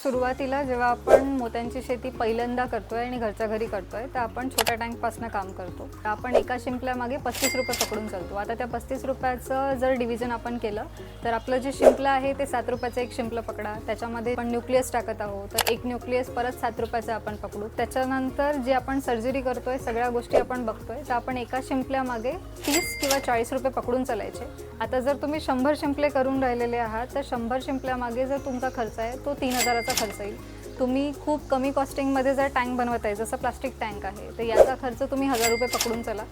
सुरुवातीला जेव्हा आपण मोत्यांची शेती पहिल्यांदा करतोय आणि घरच्या घरी करतोय तर आपण छोट्या टँकपासून काम करतो. आपण एका शिंपल्यामागे 35 रुपये पकडून चालतो. आता त्या 35 रुपयाचं जर डिव्हिजन आपण केलं तर आपलं जे शिंपलं आहे ते 7 रुपयाचं एक शिंपलं पकडा. त्याच्यामध्ये आपण न्यूक्लियस टाकत आहोत तर एक न्यूक्लियस परत 7 रुपयाचं आपण पकडू. त्याच्यानंतर जे आपण सर्जरी करतोय सगळ्या गोष्टी आपण बघतोय तर आपण एका शिंपल्यामागे 30 किंवा 40 रुपये पकडून चालायचे. आता जर तुम्ही 100 शिंपले करून राहिलेले आहात तर 100 शिंपल्यामागे जर तुमचा खर्च आहे तो 3000चा खर्च येईल. तुम्ही खूप कमी कॉस्टिंगमध्ये जर टँक बनवत आहे जसं प्लास्टिक टँक आहे तर याचा खर्च तुम्ही 1000 रुपये पकडून चला.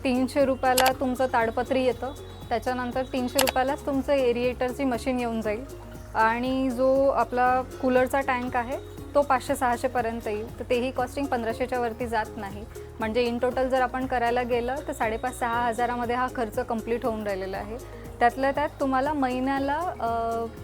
300 रुपयाला तुमचं ताडपत्री येतं. त्याच्यानंतर 300 रुपयालाच तुमचं एरिएटरची मशीन येऊन जाईल आणि जो आपला कूलरचा टँक आहे तो 500-600 पर्यंत येईल. तर तेही कॉस्टिंग 1500च्या वरती जात नाही. म्हणजे इन टोटल जर आपण करायला गेलं तर 5,500-6 हजारामध्ये हा खर्च कंप्लीट होऊन राहिलेला आहे. त्यातल्या त्यात तुम्हाला महिन्याला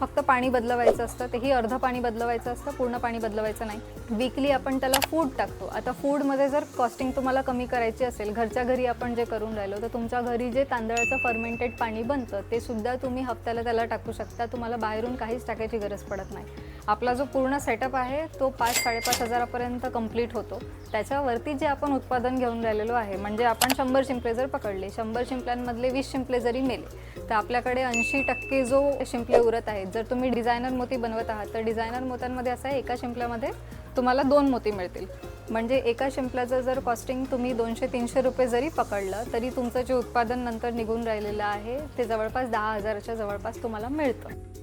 फक्त पाणी बदलवायचं असतं. तेही अर्ध पाणी बदलवायचं असतं, पूर्ण पाणी बदलवायचं नाही. वीकली आपण त्याला फूड टाकतो. आता फूडमध्ये जर कॉस्टिंग तुम्हाला कमी करायची असेल, घरच्या घरी आपण जे करून राहिलो तर तुमच्या घरी जे तांदळाचं फर्मेंटेड पाणी बनतं ते सुद्धा तुम्ही हप्त्याला त्याला टाकू शकता. तुम्हाला बाहेरून काहीच टाकायची गरज पडत नाही. आपला जो पूर्ण सेटअप आहे तो 5-5.5 हजारापर्यंत कंप्लीट होतो. त्याच्यावरती जे आपण उत्पादन घेऊन राहिलेलो आहे म्हणजे आपण 100 शिंपले जर पकडले, 100 शिंपल्यांमधले 20 शिंपले जरी मेले तर आपल्याकडे 80% जो शिंपले उरत आहेत. जर तुम्ही डिझायनर मोती बनवत आहात तर डिझायनर मोत्यांमध्ये असं आहे एका शिंपल्यामध्ये तुम्हाला 2 मोती मिळतील. म्हणजे एका शिंपल्याचं जर कॉस्टिंग तुम्ही 200-300 रुपये जरी पकडलं तरी तुमचं जे उत्पादन नंतर निघून राहिलेलं आहे ते जवळपास 10,000च्या जवळपास तुम्हाला मिळतं.